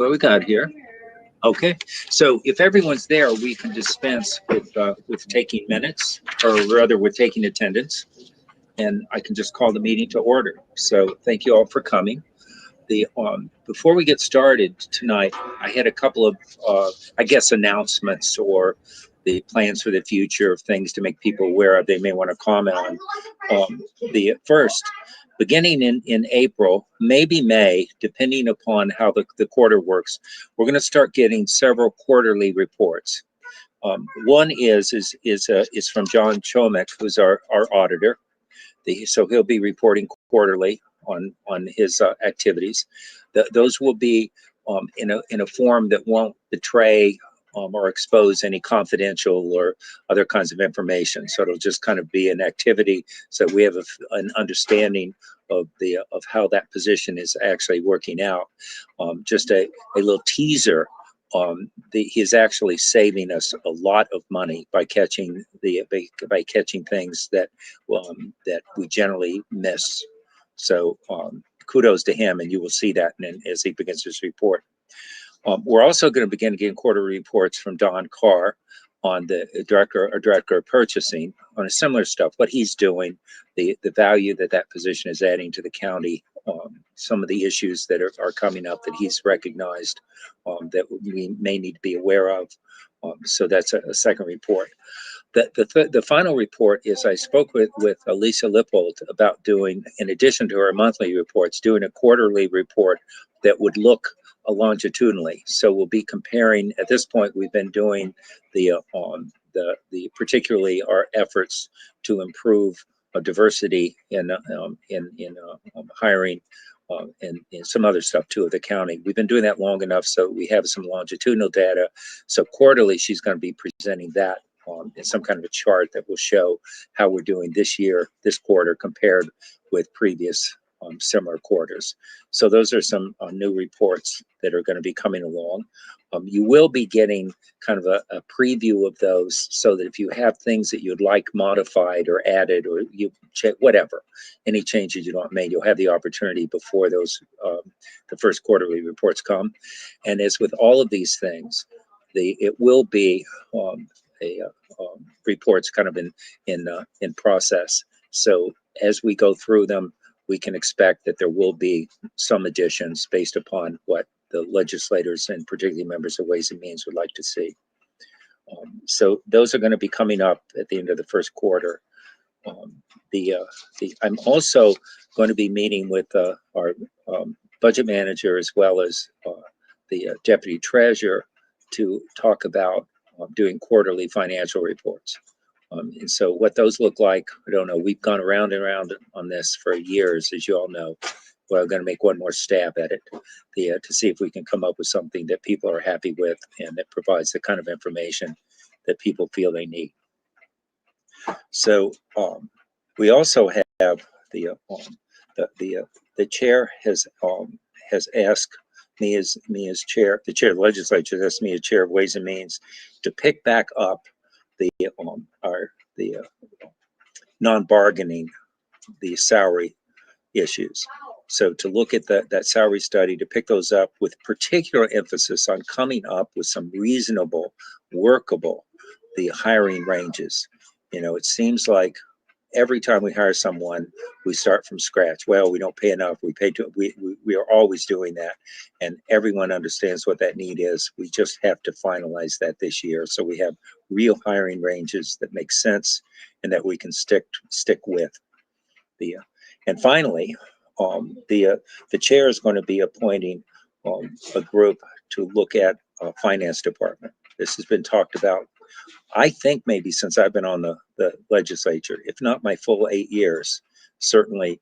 What we got here? Okay, so if everyone's there, we can dispense with taking minutes, or rather, with taking attendance, and I can just call the meeting to order. So thank you all for coming. The Before we get started tonight, I had a couple of I guess announcements or the plans for the future of things to make people aware of. They may want to comment on. The first, beginning in April, maybe May, depending upon how the quarter works, we're going to start getting several quarterly reports. One is from John Chomek, who's our auditor. So he'll be reporting quarterly on his activities. Those will be in a form that won't betray or expose any confidential or other kinds of information. So it'll just kind of be an activity, so we have an understanding of how that position is actually working out. Just a little teaser. He's actually saving us a lot of money by catching things that we generally miss. So kudos to him, and you will see that as he begins his report. We're also going to begin getting quarterly reports from Don Carr on the director of purchasing on a similar stuff, what he's doing, the value that position is adding to the county, some of the issues that are coming up that he's recognized that we may need to be aware of. So that's a second report. The final report is I spoke with Lisa Lippold about doing, in addition to her monthly reports, doing a quarterly report that would look longitudinally. So we'll be comparing. At this point, we've been doing the particularly our efforts to improve diversity in hiring. And some other stuff too of the county. We've been doing that long enough so we have some longitudinal data. So quarterly, she's going to be presenting that in some kind of a chart that will show how we're doing this year, this quarter, compared with previous similar quarters. So those are some new reports that are going to be coming along. You will be getting kind of a preview of those, so that if you have things that you'd like modified or added, or you check whatever, any changes you want made, you'll have the opportunity before those the first quarterly reports come. And as with all of these things, it will be reports kind of in process. So as we go through them, we can expect that there will be some additions based upon what the legislators and particularly members of Ways and Means would like to see. So those are going to be coming up at the end of the first quarter. I'm also going to be meeting with our budget manager as well as the deputy treasurer to talk about doing quarterly financial reports. And so what those look like, I don't know. We've gone around and around on this for years, as you all know. We're going to make one more stab at it to see if we can come up with something that people are happy with and that provides the kind of information that people feel they need. So we also have the chair has asked me as chair, the chair of the legislature has asked me as chair of Ways and Means to pick back up the non-bargaining, the salary issues. So to look at that salary study, to pick those up with particular emphasis on coming up with some reasonable, workable, the hiring ranges. You know, it seems like every time we hire someone, we start from scratch. Well, we don't pay enough. We are always doing that. And everyone understands what that need is. We just have to finalize that this year. So we have real hiring ranges that make sense and that we can stick with. And finally, the chair is going to be appointing a group to look at finance department. This has been talked about, I think, maybe since I've been on the legislature, if not my full 8 years, certainly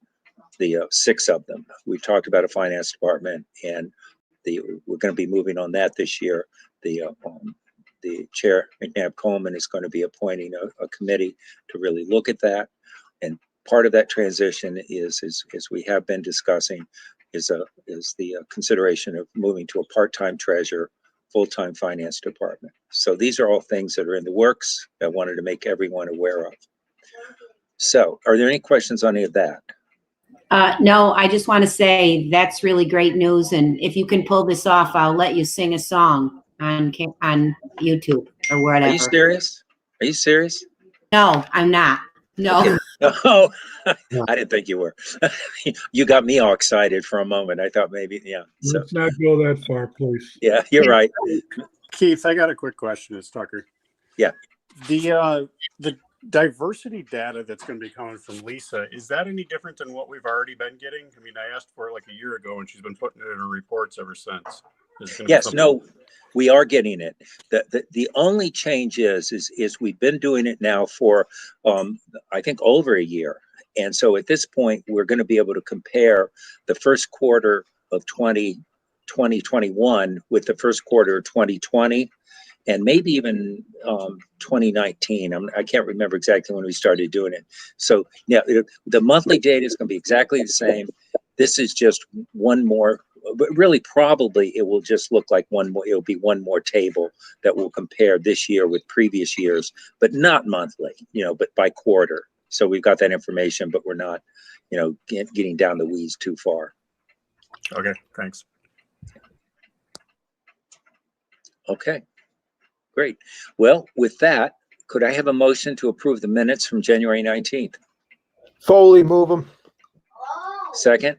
the 6 of them. We've talked about a finance department, and we're going to be moving on that this year. The chair, McNabb Coleman, is going to be appointing a committee to really look at that. And part of that transition is as we have been discussing, is the consideration of moving to a part-time treasurer, full-time finance department. So these are all things that are in the works that I wanted to make everyone aware of. So are there any questions on any of that? No, I just want to say that's really great news. And if you can pull this off, I'll let you sing a song on YouTube or whatever. Are you serious? Are you serious? No, I'm not. No. Oh, I didn't think you were. You got me all excited for a moment. I thought maybe, yeah. So, Let's not go that far, please. yeah, you're right. Keith, I got a quick question. It's Tucker. Yeah. The diversity data that's going to be coming from Lisa, is that any different than what we've already been getting? I mean, I asked for it like a year ago, and she's been putting it in her reports ever since. Yes, no, we are getting it. The only change is we've been doing it now for I think over a year, and so at this point we're going to be able to compare the first quarter of 2021 with the first quarter of 2020, and maybe even 2019. I can't remember exactly when we started doing it. So yeah, the monthly data is going to be exactly the same. This is just one more. But really, probably it will just look like one more. It'll be one more table that will compare this year with previous years, but not monthly, but by quarter. So we've got that information, but we're not, getting down the weeds too far. Okay, thanks. Okay, great. Well, with that, could I have a motion to approve the minutes from January 19th? Foley, move them. Second?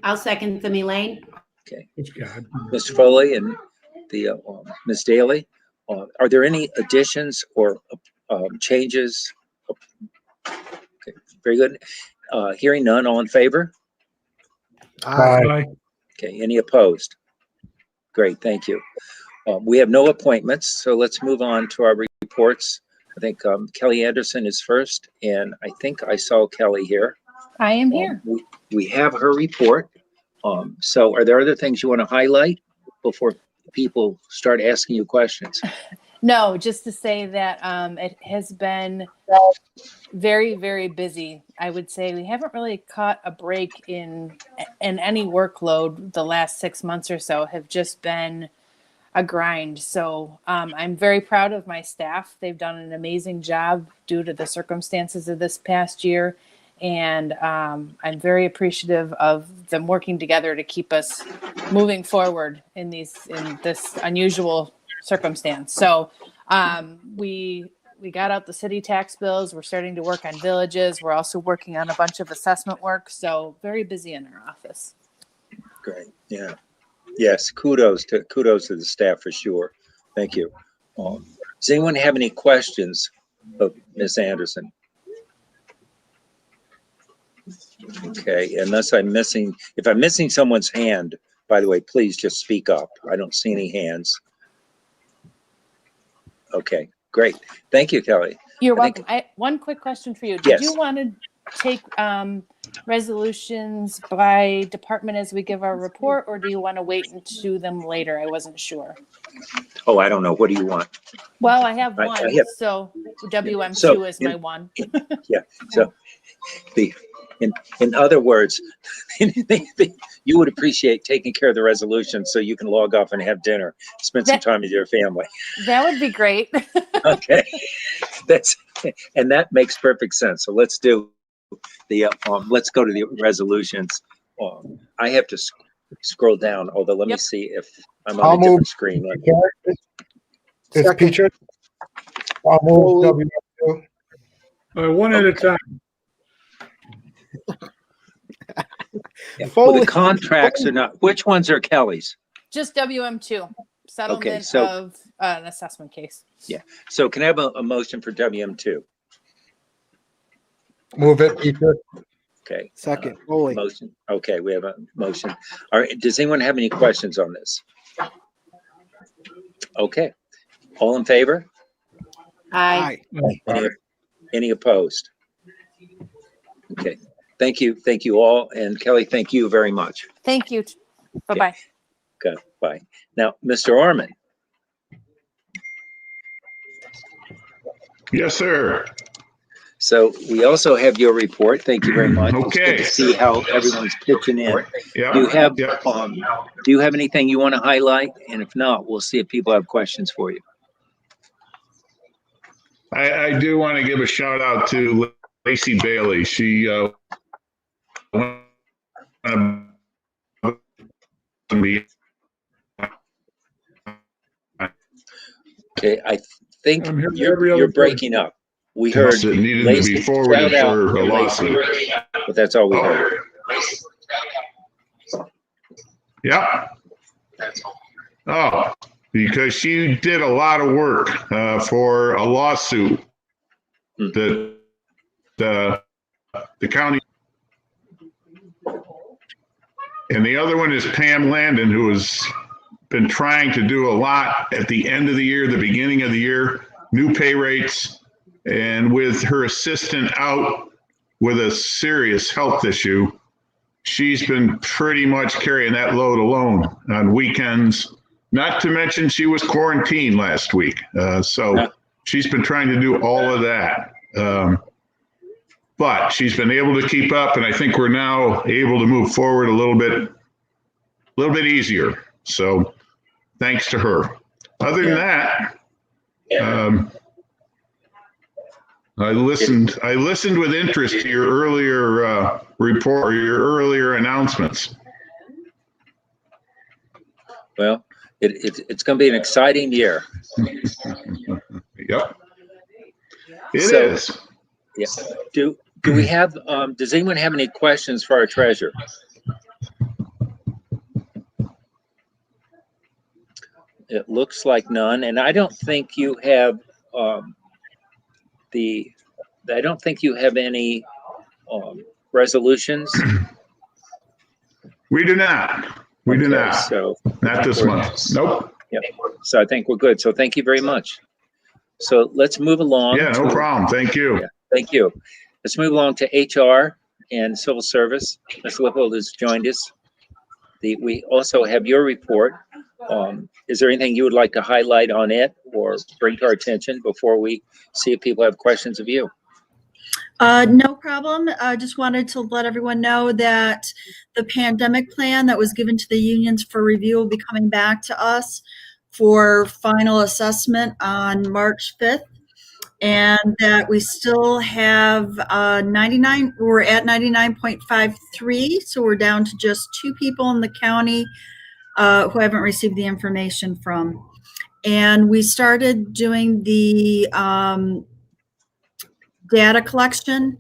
I'll second them, Elaine. Okay. God. Mr. Foley and the Ms. Daly, are there any additions or changes? Okay, very good. Hearing none, all in favor? Aye. Okay, any opposed? Great, thank you. We have no appointments, so let's move on to our reports. I think Kelly Anderson is first, and I think I saw Kelly here. I am here. We have her report. So are there other things you want to highlight before people start asking you questions? No, just to say that it has been very, very busy. I would say we haven't really caught a break in any workload. The last 6 months or so have just been a grind. So I'm very proud of my staff. They've done an amazing job due to the circumstances of this past year. And I'm very appreciative of them working together to keep us moving forward in this unusual circumstance. So we got out the city tax bills. We're starting to work on villages. We're also working on a bunch of assessment work. So very busy in our office. Great. Yeah. Yes. Kudos to the staff for sure. Thank you. Does anyone have any questions of Ms. Anderson? Okay, unless if I'm missing someone's hand, by the way, please just speak up. I don't see any hands. Okay, great. Thank you, Kelly. You're welcome. One quick question for you. Yes. Did you want to take resolutions by department as we give our report, or do you want to wait and do them later? I wasn't sure. Oh, I don't know. What do you want? Well, I have one. I have, so WM2 is my one. Yeah. So in other words, you would appreciate taking care of the resolution so you can log off and have dinner, spend some time with your family. That would be great. Okay. That makes perfect sense. So let's do let's go to the resolutions. I have to scroll down, although let me see if I'm on a different screen. It's Peter. I'll move W2. One at a time. Yeah. Well, the contracts are not. Which ones are Kelly's? Just WM2 settlement of an assessment case. Yeah. So can I have a motion for WM2? Move it, Peter. Okay. Second. Motion. Okay, we have a motion. All right. Does anyone have any questions on this? Okay. All in favor? Aye. Any opposed? Okay. Thank you. Thank you all. And Kelly, thank you very much. Thank you. Bye-bye. Okay. Bye. Now, Mr. Orman. Yes, sir. So we also have your report. Thank you very much. Okay. It's good to see how everyone's pitching in. Yeah. Do you have anything you want to highlight? And if not, we'll see if people have questions for you. I do want to give a shout out to Lacey Bailey. She went to me. Okay, I think I'm here every you're other breaking up. We heard It needed to Lacey be forwarded shout out for a to lawsuit. Lacey, but that's all we heard. Yeah. Oh, because she did a lot of work for a lawsuit that the county. And the other one is Pam Landon, who has been trying to do a lot at the end of the year, the beginning of the year, new pay rates, and with her assistant out with a serious health issue, she's been pretty much carrying that load alone on weekends. Not to mention she was quarantined last week. So she's been trying to do all of that. But she's been able to keep up, and I think we're now able to move forward a little bit easier. So thanks to her. Other than that, I listened with interest to your earlier report or your earlier announcements. Well, it's going to be an exciting year. Yep. It is. Yeah. Do we have, does anyone have any questions for our treasurer? It looks like none, and I don't think you have I don't think you have any resolutions. We do not. We do not. So not this month. Nope. Yep. So I think we're good. So thank you very much. So let's move along. Yeah, no problem. Thank you. Yeah, thank you. Let's move along to HR and Civil Service. Ms. Lippold has joined us. We also have your report. Is there anything you would like to highlight on it or bring to our attention before we see if people have questions of you? No problem. I just wanted to let everyone know that the pandemic plan that was given to the unions for review will be coming back to us for final assessment on March 5th. And that we still have we're at 99.53, so we're down to just 2 people in the county who haven't received the information from. And we started doing the data collection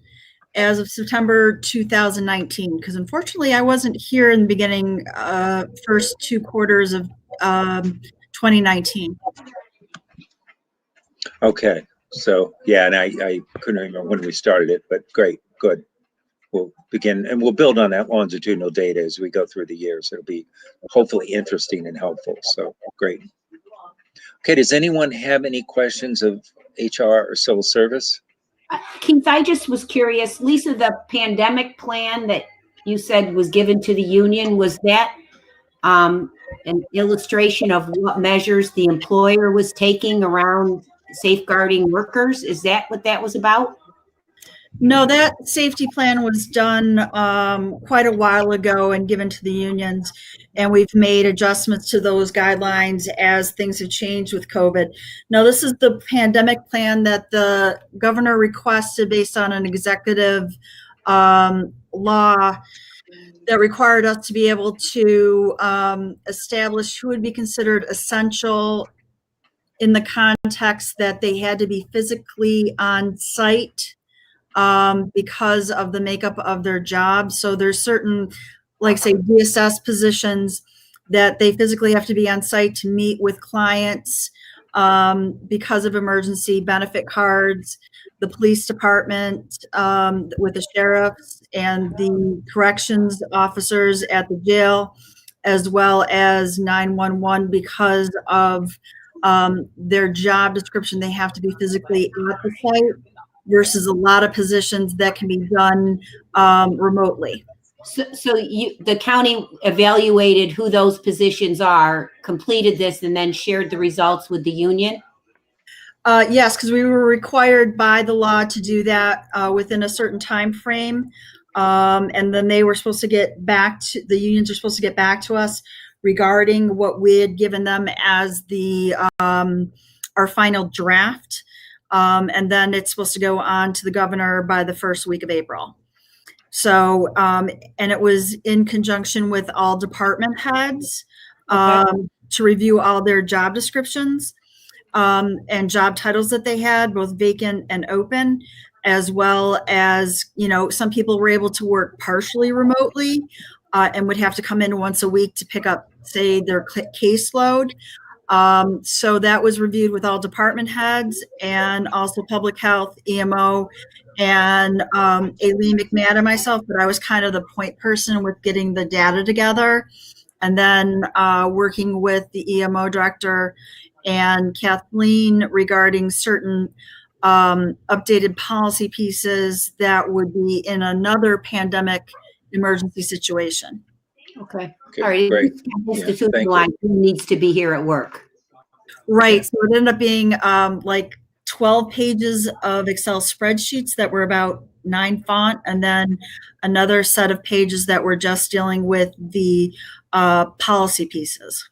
as of September 2019, because unfortunately I wasn't here in the beginning, first 2 quarters of 2019. Okay. So, yeah, and I couldn't remember when we started it, but great, good. We'll begin, and we'll build on that longitudinal data as we go through the years. It'll be hopefully interesting and helpful. So, great. Okay, does anyone have any questions of HR or Civil Service? Keith, I just was curious, Lisa, the pandemic plan that you said was given to the union, was that an illustration of what measures the employer was taking around safeguarding workers? Is that what that was about? No, that safety plan was done quite a while ago and given to the unions, and we've made adjustments to those guidelines as things have changed with COVID. Now, this is the pandemic plan that the governor requested based on an executive law that required us to be able to establish who would be considered essential in the context that they had to be physically on site because of the makeup of their job. So there's certain, like say DSS positions that they physically have to be on site to meet with clients because of emergency benefit cards, the police department with the sheriffs and the corrections officers at the jail, as well as 911 because of their job description. They have to be physically at the site versus a lot of positions that can be done remotely. So the county evaluated who those positions are, completed this, and then shared the results with the union? Yes, because we were required by the law to do that within a certain time frame. And then they were supposed to get back to, the unions are supposed to get back to us regarding what we had given them as the our final draft. And then it's supposed to go on to the governor by the first week of April. So, and it was in conjunction with all department heads to review all their job descriptions and job titles that they had, both vacant and open, as well as, some people were able to work partially remotely and would have to come in once a week to pick up, say, their caseload. So that was reviewed with all department heads and also public health, EMO, and Aileen McMahon and myself, but I was kind of the point person with getting the data together. And then working with the EMO director and Kathleen regarding certain updated policy pieces that would be in another pandemic emergency situation. Okay. Okay, All right. great. Institutionalized, who needs to be here at work? Right. So it ended up being like 12 pages of Excel spreadsheets that were about 9 font, and then another set of pages that were just dealing with the policy pieces.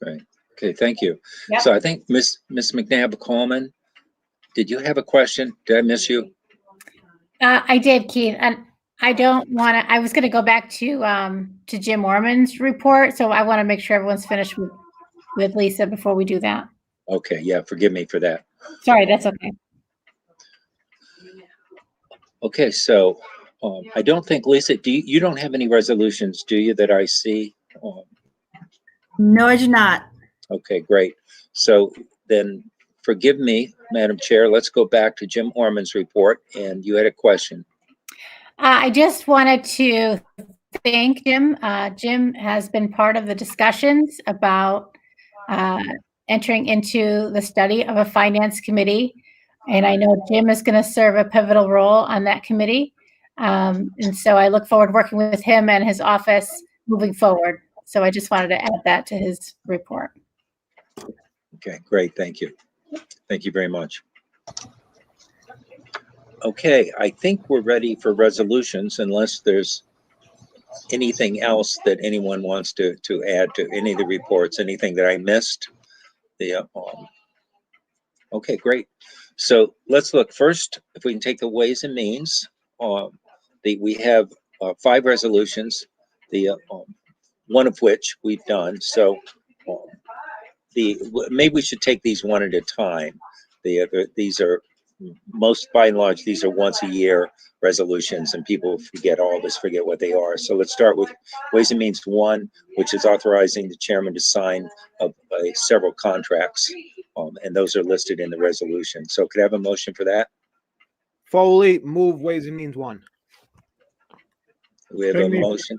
Right. Okay, thank you. Yep. So I think Miss McNabb Coleman, did you have a question? Did I miss you? I did, Keith, and I don't want to. I was going to go back to Jim Orman's report, so I want to make sure everyone's finished with Lisa before we do that. Okay, yeah, forgive me for that. Sorry, that's okay. Okay, so I don't think, Lisa, you don't have any resolutions, do you, that I see? No, I do not. Okay, great. So then forgive me, Madam Chair, let's go back to Jim Orman's report, and you had a question. I just wanted to thank Jim. Jim has been part of the discussions about entering into the study of a finance committee. And I know Jim is going to serve a pivotal role on that committee. And so I look forward to working with him and his office moving forward. So I just wanted to add that to his report. Okay, great. Thank you. Thank you very much. Okay, I think we're ready for resolutions unless there's anything else that anyone wants to add to any of the reports, anything that I missed. Okay, great. So let's look first, if we can take the Ways and Means. We have 5 resolutions, one of which we've done. So maybe we should take these one at a time. These are by and large, these are once a year resolutions, and people forget what they are. So let's start with Ways and Means 1, which is authorizing the chairman to sign several contracts, and those are listed in the resolution. So could I have a motion for that? Foley, move Ways and Means 1. We have a motion.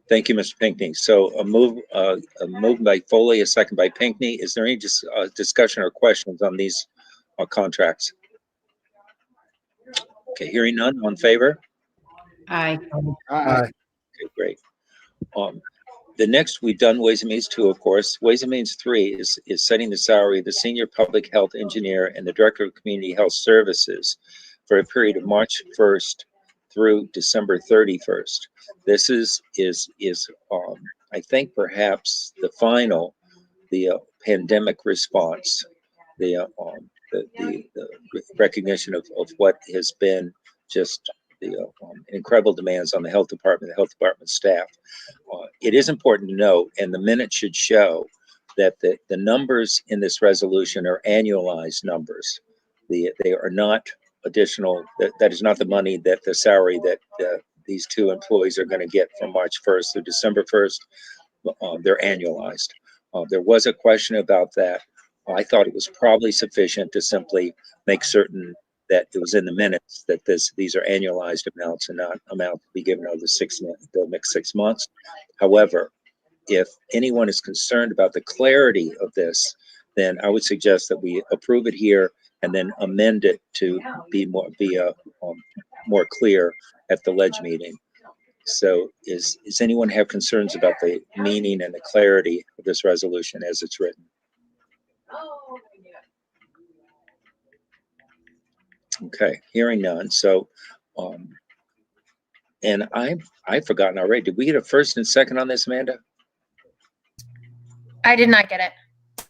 Thank you, Mr. Pinckney. So a move by Foley, a second by Pinckney. Is there any discussion or questions on these contracts? Okay, hearing none. On favor? Aye. Aye. Okay, great. The next, we've done Ways and Means 2, of course. Ways and Means 3 is setting the salary of the senior public health engineer and the director of community health services for a period of March 1st through December 31st. This is I think perhaps the final, the pandemic response, the recognition of what has been just the incredible demands on the health department staff. It is important to note, and the minutes should show, that the numbers in this resolution are annualized numbers. They are not additional, that is not the money, that the salary that these 2 employees are going to get from March 1st through December 1st. They're annualized. There was a question about that. I thought it was probably sufficient to simply make certain that it was in the minutes that these are annualized amounts and not amounts to be given over the next 6 months. However, if anyone is concerned about the clarity of this, then I would suggest that we approve it here and then amend it to be more clear at the ledge meeting. So does anyone have concerns about the meaning and the clarity of this resolution as it's written? Okay, hearing none. So, and I've forgotten already. Did we get a first and second on this, Amanda? I did not get it.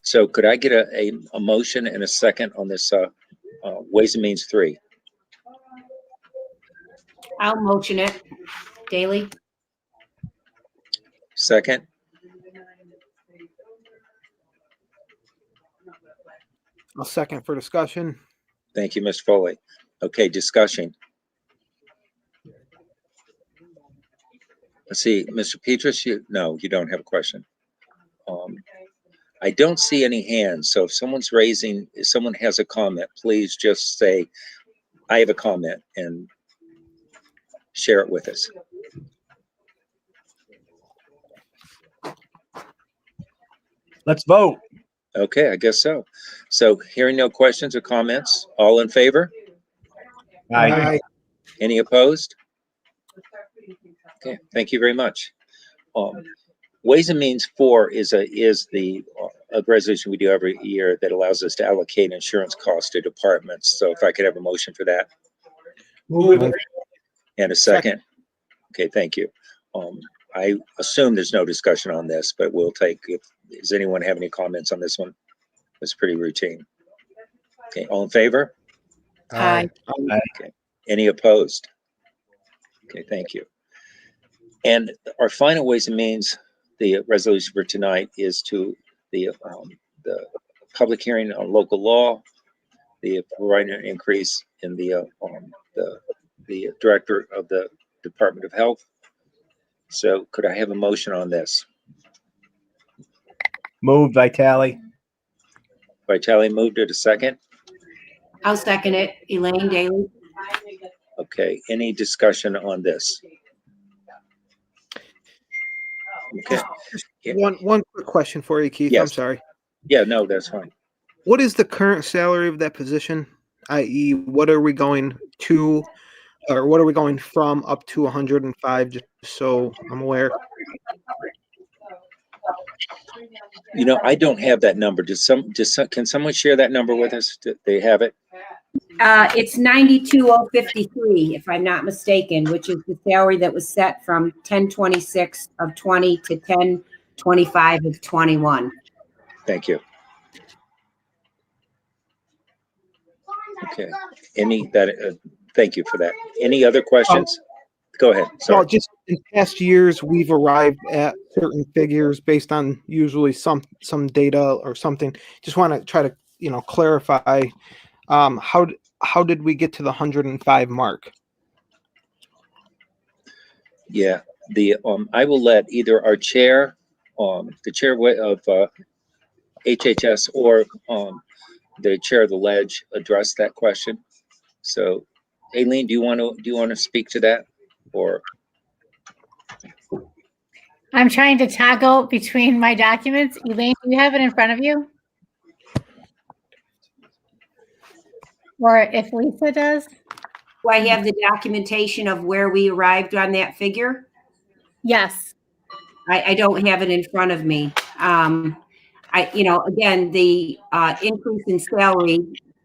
So could I get a motion and a second on this Ways and Means 3. I'll motion it. Daley? Second. I'll second for discussion. Thank you, Mr. Foley. Okay, discussion. Let's see, Mr. Petrus, no, you don't have a question. I don't see any hands, so if someone has a comment, please just say, I have a comment, and share it with us. Let's vote. Okay, I guess so. So hearing no questions or comments, all in favor? Aye. Any opposed? Okay, thank you very much. Ways and Means 4 is the resolution we do every year that allows us to allocate insurance costs to departments. So if I could have a motion for that. Move it. And a second. Okay, thank you. I assume there's no discussion on this, but we'll take, does anyone have any comments on this one? It's pretty routine. Okay, all in favor? Aye. Okay, any opposed? Okay, thank you. And our final Ways and Means, the resolution for tonight is to the public hearing on local law, the providing an increase in the director of the Department of Health. So could I have a motion on this? Moved, Vitale. Vitale moved it, a second. I'll second it. Elaine Daley? Okay, any discussion on this? Okay. Yeah. One quick question for you, Keith. Yes. I'm sorry. Yeah, no, that's fine. What is the current salary of that position? I.e., what are we going to, or what are we going from up to 105? Just so I'm aware. You know, I don't have that number. Can someone share that number with us? Do they have it? It's 92,053, if I'm not mistaken, which is the salary that was set from 10/26 of 20 to 10/25 of 21. Thank you. Okay. Thank you for that. Any other questions? Go ahead. Well, Sorry. just in past years, we've arrived at certain figures based on usually some data or something. Just want to try to, clarify, how did we get to the 105 mark? Yeah, I will let either our chair, the chair of HHS, or the chair of the ledge address that question. So, Aileen, do you want to speak to that, or? I'm trying to toggle between my documents. Elaine, do you have it in front of you? Or if Lisa does? Do I have the documentation of where we arrived on that figure? Yes. I don't have it in front of me. Again, the increase in salary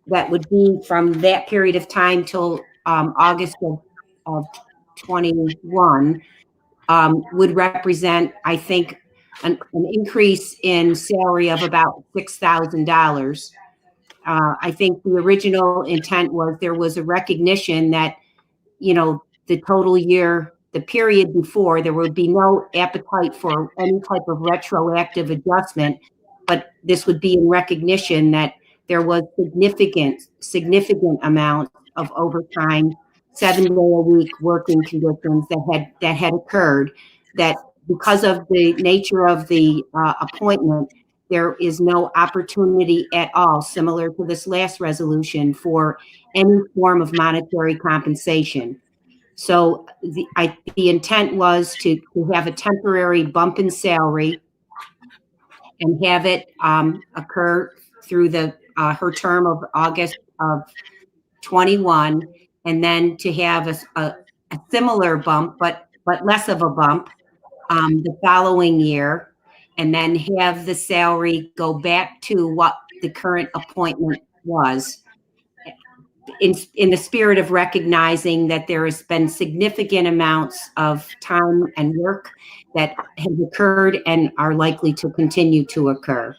that would be from that period of time till August of 21 would represent, I think, an increase in salary of about $6,000. I think the original intent was there was a recognition that, the total year, the period before, there would be no appetite for any type of retroactive adjustment, but this would be in recognition that there was significant amount of overtime, 7-day-a-week working conditions that had occurred, that because of the nature of the appointment, there is no opportunity at all, similar to this last resolution, for any form of monetary compensation. So the intent was to have a temporary bump in salary and have it occur through her term of August of 21, and then to have a similar bump, but less of a bump the following year, and then have the salary go back to what the current appointment was, in the spirit of recognizing that there has been significant amounts of time and work that have occurred and are likely to continue to occur.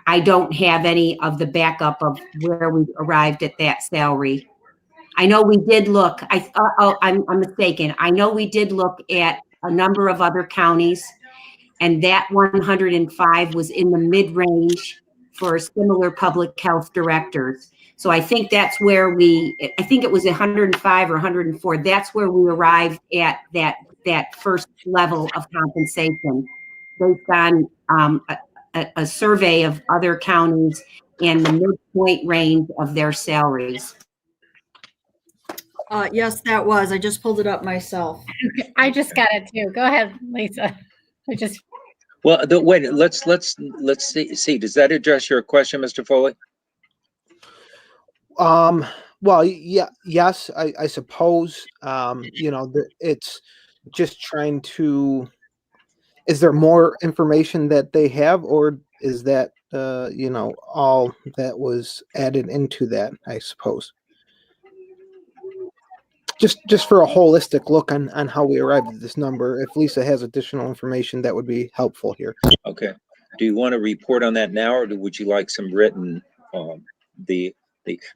I don't have any of the backup of where we arrived at that salary. I know we did look, I'm mistaken. I know we did look at a number of other counties, and that 105 was in the mid-range for similar public health directors. So I think that's where I think it was 105 or 104. That's where we arrived at that first level of compensation based on a survey of other counties and the midpoint range of their salaries. Yes, that was. I just pulled it up myself. I just got it too. Go ahead, Lisa. I just Well, wait, let's see. Does that address your question, Mr. Foley? Well, yeah, yes, I suppose. It's just trying to. Is there more information that they have, or is that all that was added into that? I suppose. Just for a holistic look on how we arrived at this number. If Lisa has additional information, that would be helpful here. Okay. Do you want to report on that now, or would you like some written,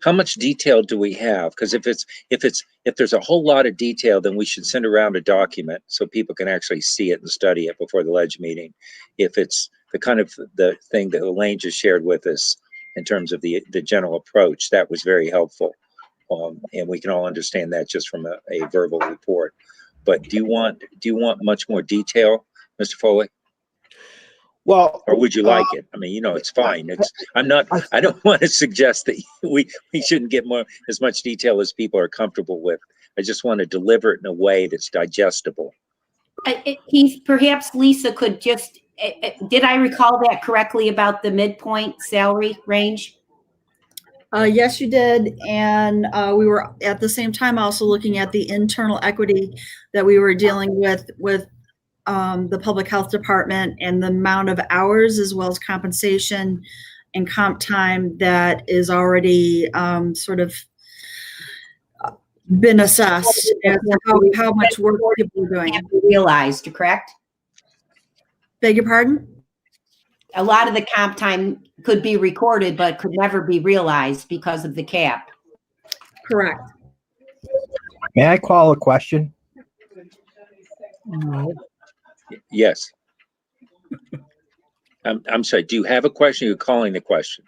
how much detail do we have? Because if there's a whole lot of detail, then we should send around a document so people can actually see it and study it before the ledge meeting. If it's the kind of the thing that Elaine just shared with us in terms of the general approach, that was very helpful. And we can all understand that just from a verbal report. But do you want much more detail, Mr. Foley? Well, or would you like it? I mean, it's fine. I don't want to suggest that we shouldn't get as much detail as people are comfortable with. I just want to deliver it in a way that's digestible. Perhaps Lisa could just, did I recall that correctly about the midpoint salary range? Yes, you did. And we were at the same time also looking at the internal equity that we were dealing with the public health department and the amount of hours as well as compensation and comp time that is already sort of been assessed as how much work people are doing. Realized, correct? Beg your pardon? A lot of the comp time could be recorded, but could never be realized because of the cap. Correct. May I call a question? Yes. I'm sorry. Do you have a question? You're calling the question.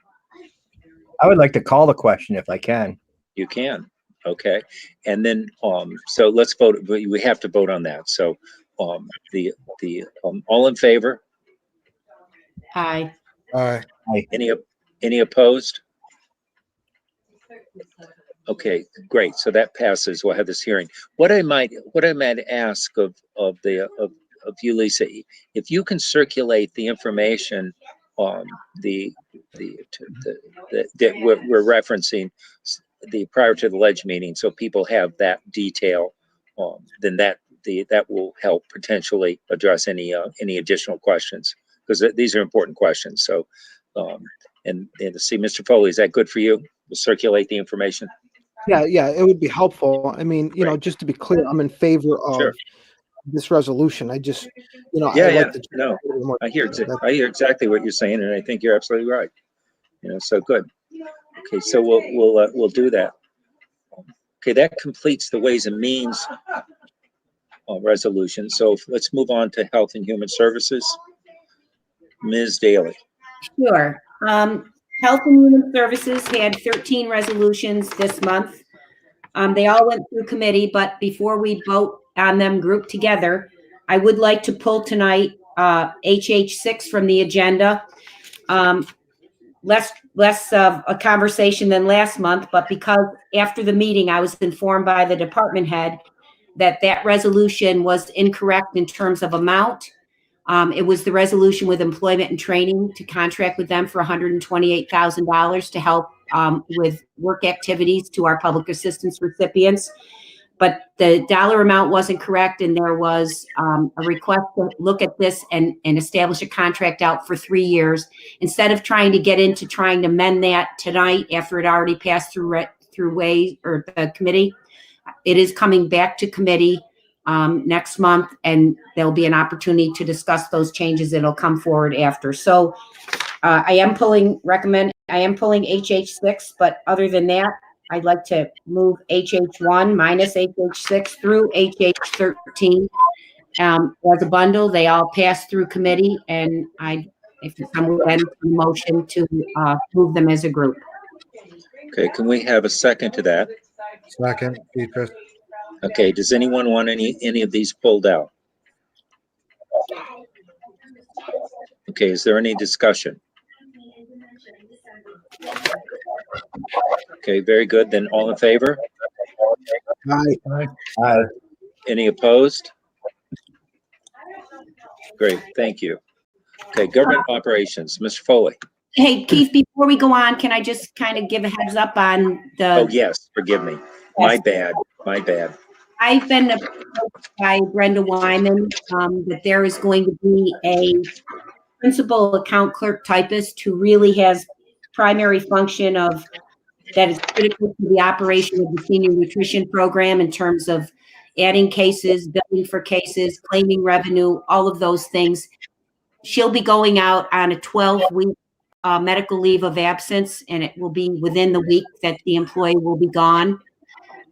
I would like to call the question if I can. You can. Okay. And then, so let's vote. We have to vote on that. So, all in favor? Aye. Aye. Any opposed? Okay, great. So that passes. We'll have this hearing. What I might ask of you, Lisa, if you can circulate the information that we're referencing prior to the ledge meeting, so people have that detail, then that will help potentially address any additional questions, because these are important questions. So, and to see, Mr. Foley, is that good for you? We'll circulate the information. Yeah, it would be helpful. I mean, just to be clear, I'm in favor of this resolution. I just, I hear exactly what you're saying, and I think you're absolutely right. So good. Okay, so we'll do that. Okay, that completes the Ways and Means resolution. So let's move on to Health and Human Services. Ms. Daly. Sure. Health and Human Services had 13 resolutions this month. They all went through committee, but before we vote on them grouped together, I would like to pull tonight HH6 from the agenda. Less of a conversation than last month, but because after the meeting, I was informed by the department head that resolution was incorrect in terms of amount. It was the resolution with employment and training to contract with them for $128,000 to help with work activities to our public assistance recipients. But the dollar amount wasn't correct, and there was a request to look at this and establish a contract out for 3 years. Instead of trying to get into trying to amend that tonight after it already passed through the committee, it is coming back to committee next month, and there'll be an opportunity to discuss those changes. It'll come forward after. So I am pulling HH6, but other than that, I'd like to move HH1 minus HH6 through HH13 as a bundle. They all pass through committee, and if someone would enter a motion to move them as a group. Okay, can we have a second to that? Second, Petrus. Okay, does anyone want any of these pulled out? Okay, is there any discussion? Okay, very good. Then all in favor? Aye. Aye. Any opposed? Great, thank you. Okay, government operations, Mr. Foley. Hey, Keith, before we go on, can I just kind of give a heads up on Oh, the, yes, forgive me. My bad, my bad. I've been approached by Brenda Wyman that there is going to be a principal account clerk typist who really has primary function of that is critical to the operation of the senior nutrition program in terms of adding cases, billing for cases, claiming revenue, all of those things. She'll be going out on a 12-week medical leave of absence, and it will be within the week that the employee will be gone.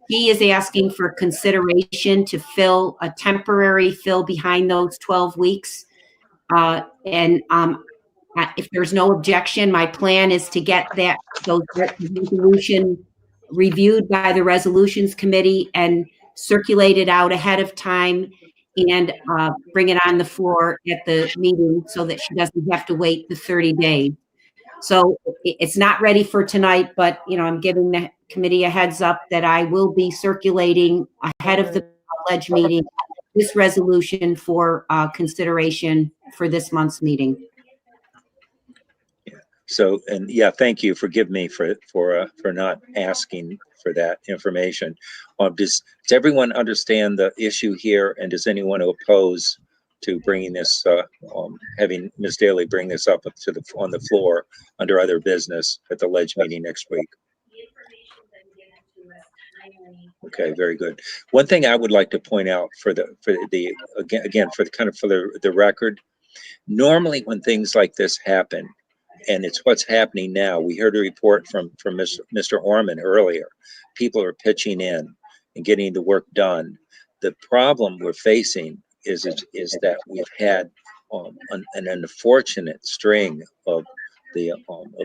He is asking for consideration to fill a temporary fill behind those 12 weeks. If there's no objection, my plan is to get those resolution reviewed by the resolutions committee and circulate it out ahead of time and bring it on the floor at the meeting so that she doesn't have to wait the 30 days. So it's not ready for tonight, but I'm giving the committee a heads up that I will be circulating ahead of the pledge meeting this resolution for consideration for this month's meeting. So, and yeah, thank you. Forgive me for not asking for that information. Does everyone understand the issue here, and does anyone oppose to bringing this, having Ms. Daly bring this up to on the floor under other business at the ledge meeting next week? Okay, very good. One thing I would like to point out for the record, normally when things like this happen, and it's what's happening now. We heard a report from Mr. Orman earlier. People are pitching in and getting the work done. The problem we're facing is that we've had an unfortunate string of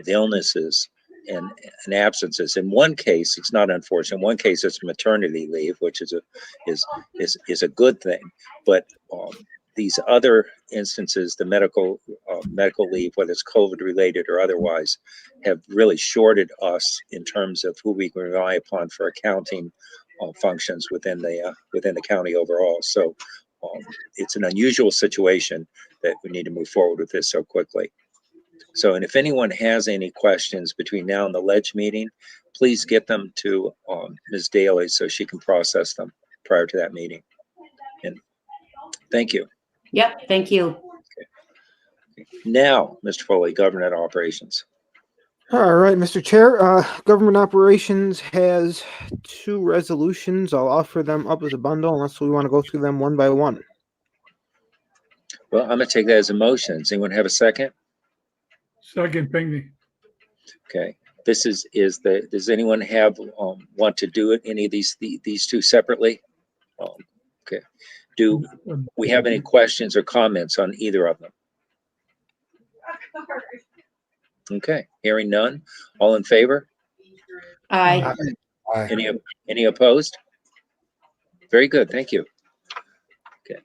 illnesses and absences. In one case, it's not unfortunate. In one case, it's maternity leave, which is a good thing. But these other instances, the medical leave, whether it's COVID related or otherwise, have really shorted us in terms of who we can rely upon for accounting functions within the county overall. So it's an unusual situation that we need to move forward with this so quickly. So, and if anyone has any questions between now and the ledge meeting, please get them to Ms. Daly so she can process them prior to that meeting. And thank you. Yep, thank you. Okay. Now, Mr. Foley, government operations. All right, Mr. Chair, government operations has 2 resolutions. I'll offer them up as a bundle unless we want to go through them one by one. Well, I'm going to take that as a motion. Does anyone have a second? Second, Pinckney. Okay. This does anyone have want to do it? Any of these 2 separately? Okay. Do we have any questions or comments on either of them? Okay. Hearing none. All in favor? Aye. Aye. Any opposed? Very good. Thank you. Okay.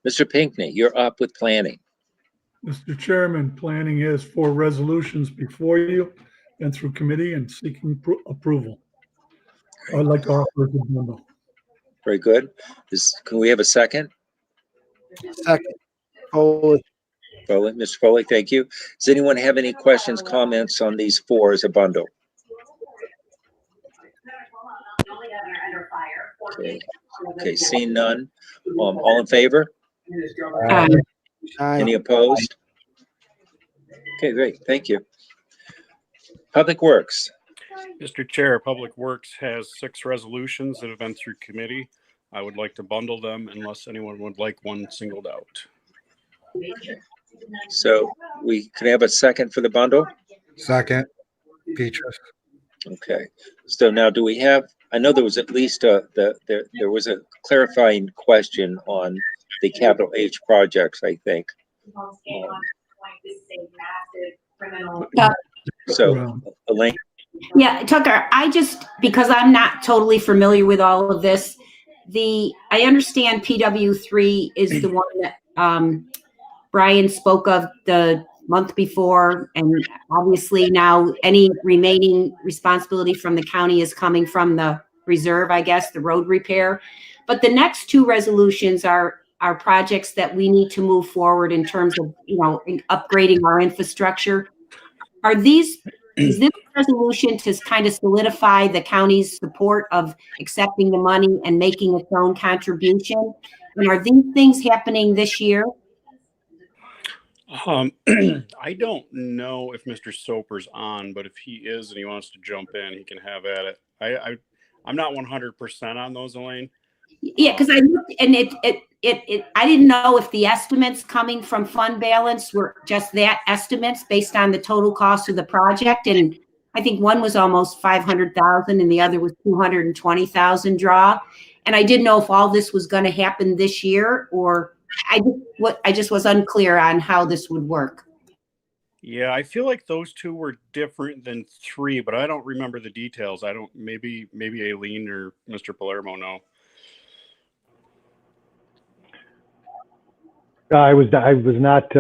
Mr. Pinckney, you're up with planning. Mr. Chairman, planning has 4 resolutions before you and through committee and seeking approval. I'd like to offer the bundle. Very good. Can we have a second? Second. Foley. Foley, Mr. Foley, thank you. Does anyone have any questions, comments on these 4 as a bundle? Okay, seeing none. All in favor? Aye. Aye. Any opposed? Okay, great. Thank you. Public Works. Mr. Chair, Public Works has 6 resolutions that have been through committee. I would like to bundle them unless anyone would like one singled out. So we can have a second for the bundle? Second, Peaches. Okay. So now do we have, I know there was at least there was a clarifying question on the capital H projects, I think. Yeah. So Elaine, Yeah, Tucker, because I'm not totally familiar with all of this, I understand PW3 is the one that Brian spoke of the month before, and obviously now any remaining responsibility from the county is coming from the reserve, I guess, the road repair. But the next two resolutions are projects that we need to move forward in terms of, upgrading our infrastructure. Is this resolution to kind of solidify the county's support of accepting the money and making its own contribution? And are these things happening this year? I don't know if Mr. Soper's on, but if he is and he wants to jump in, he can have at it. I'm not 100% on those, Elaine. Yeah, because I looked and I didn't know if the estimates coming from fund balance were just that estimates based on the total cost of the project. And I think one was almost 500,000 and the other was 220,000 draw. And I didn't know if all this was going to happen this year, or I just was unclear on how this would work. Yeah, I feel like those two were different than 3, but I don't remember the details. Maybe Aileen or Mr. Palermo know. I was not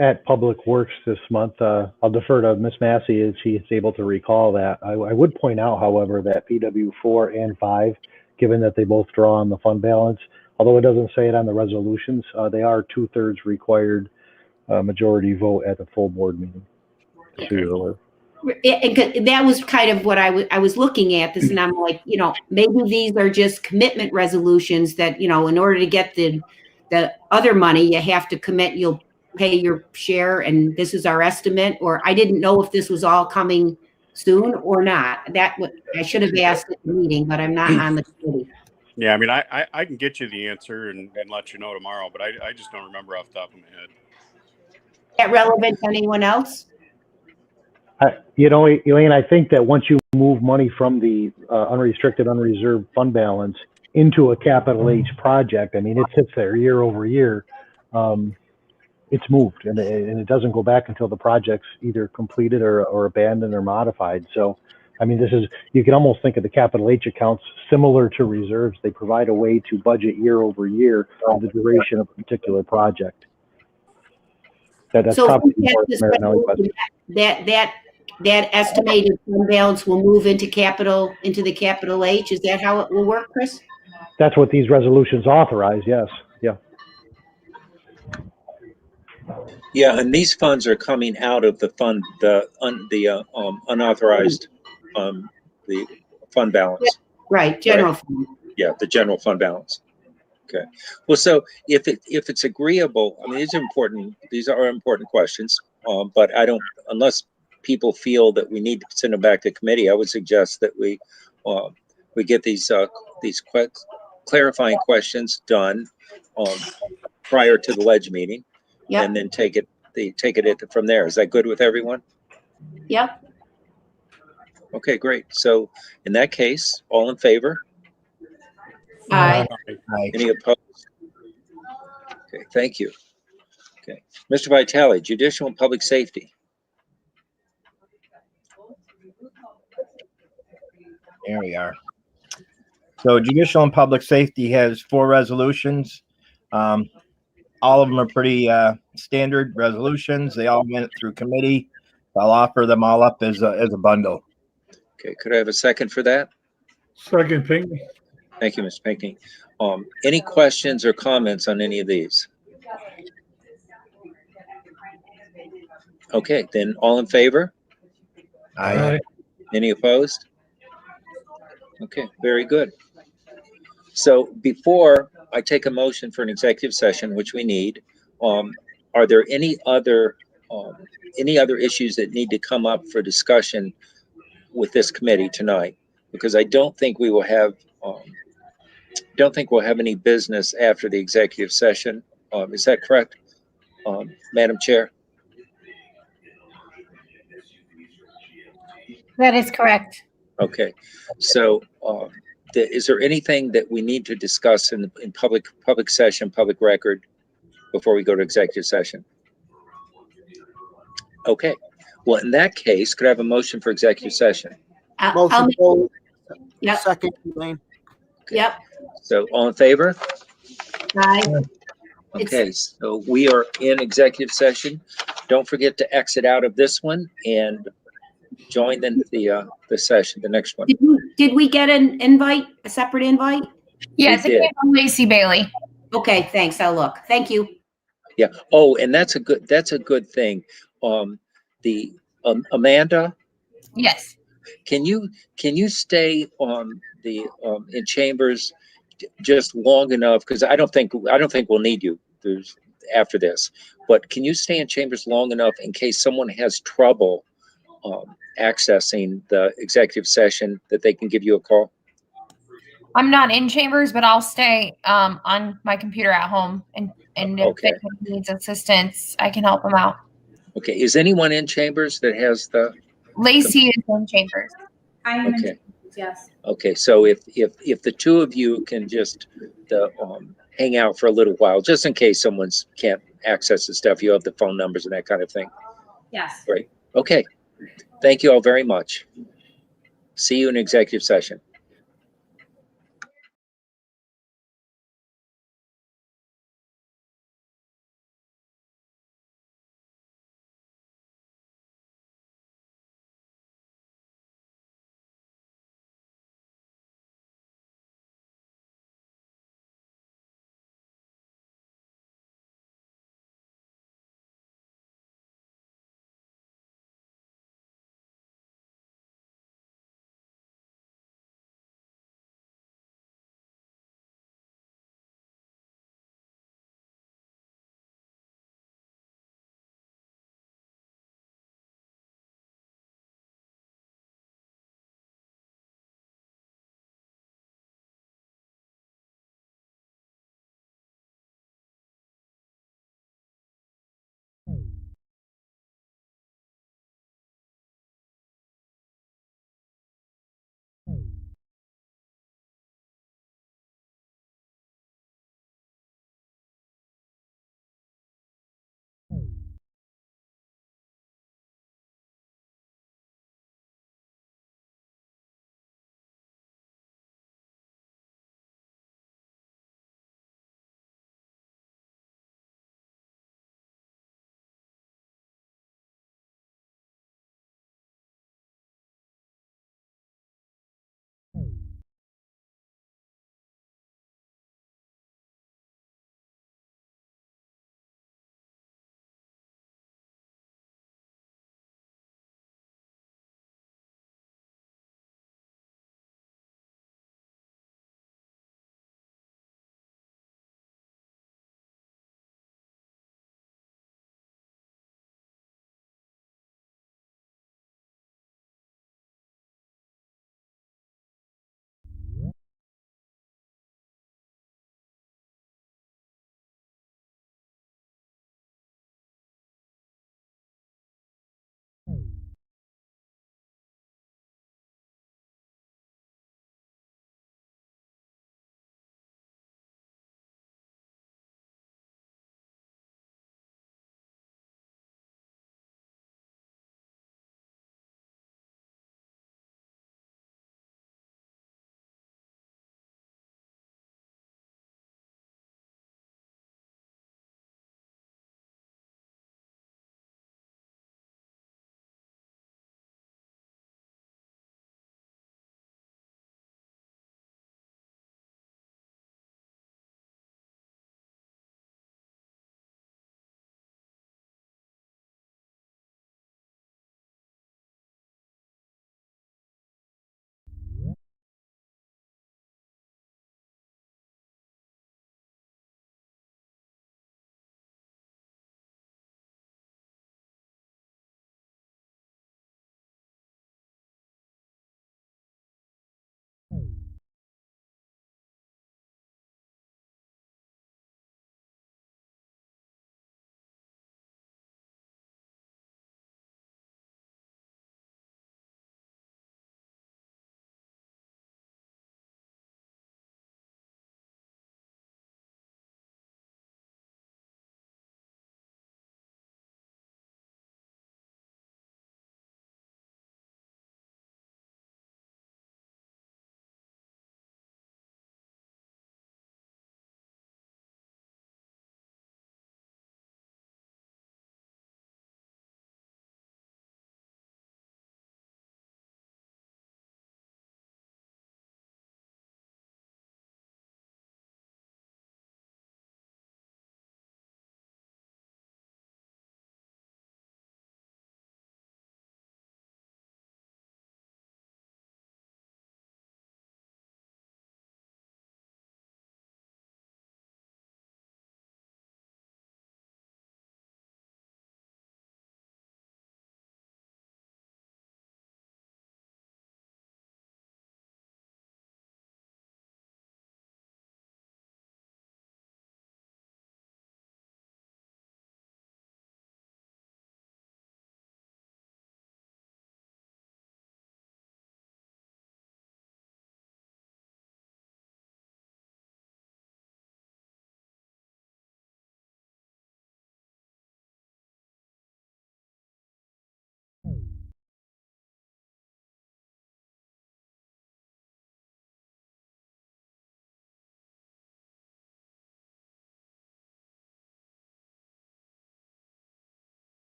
at Public Works this month. I'll defer to Miss Massey if she is able to recall that. I would point out, however, that PW 4 and 5, given that they both draw on the fund balance, although it doesn't say it on the resolutions, they are 2/3 required majority vote at the full board meeting. That was kind of what I was looking at this, and I'm like, maybe these are just commitment resolutions that, in order to get the other money, you have to commit, you'll pay your share, and this is our estimate. Or I didn't know if this was all coming soon or not. I should have asked at the meeting, but I'm not on the committee. Yeah, I mean, I can get you the answer and let you know tomorrow, but I just don't remember off the top of my head. Is that relevant to anyone else? Elaine, I think that once you move money from the unrestricted, unreserved fund balance into a capital H project, I mean, it sits there year over year. It's moved, and it doesn't go back until the project's either completed or abandoned or modified. So, I mean, you can almost think of the capital H accounts similar to reserves. They provide a way to budget year over year for the duration of a particular project. That's so probably that estimated fund balance will move into the capital H. Is that how it will work, Chris? That's what these resolutions authorize. Yes. Yeah. Yeah, and these funds are coming out of the fund, the unauthorized, the fund balance. Right, general fund. Yeah, the general fund balance. Okay. Well, so if it's agreeable, I mean, these are important questions, but unless people feel that we need to send them back to committee, I would suggest that we get these clarifying questions done prior to the ledge meeting. Yep. And then take it from there. Is that good with everyone? Yep. Okay, great. So in that case, all in favor? Aye. Any opposed? Okay, thank you. Okay, Mr. Vitale, Judicial and Public Safety. There we are. So Judicial and Public Safety has 4 resolutions. All of them are pretty standard resolutions. They all went through committee. I'll offer them all up as a bundle. Okay, could I have a second for that? Second, Pinckney. Thank you, Mr. Pinckney. Any questions or comments on any of these? Okay, then all in favor? Aye. Any opposed? Okay, very good. So before I take a motion for an executive session, which we need, are there any other issues that need to come up for discussion with this committee tonight? Because I don't think we will have any business after the executive session. Is that correct? Madam Chair? That is correct. Okay, so is there anything that we need to discuss in public session, public record before we go to executive session? Okay, well, in that case, could I have a motion for executive session? I'll Motion make- goes. Yep. Second, Elaine. Yep. So all in favor? Aye. Okay, so we are in executive session. Don't forget to exit out of this one and join the session, the next one. Did we get an invite, a separate invite? Yes, We it did. came from Lacey Bailey. Okay, thanks. I'll look. Thank you. Yeah. Oh, and that's a good thing. The Amanda, Yes. can you stay on the in chambers just long enough, because I don't think we'll need you after this, but can you stay in chambers long enough in case someone has trouble accessing the executive session that they can give you a call? I'm not in chambers, but I'll stay on my computer at home, and if Okay. anyone needs assistance, I can help them out. Okay, is anyone in chambers that has the? Lacey is in chambers. I am Okay. in, yes. Okay, so if the two of you can just hang out for a little while, just in case someone's can't access the stuff, you have the phone numbers and that kind of thing. Yes. Great. Okay. Thank you all very much. See you in executive session.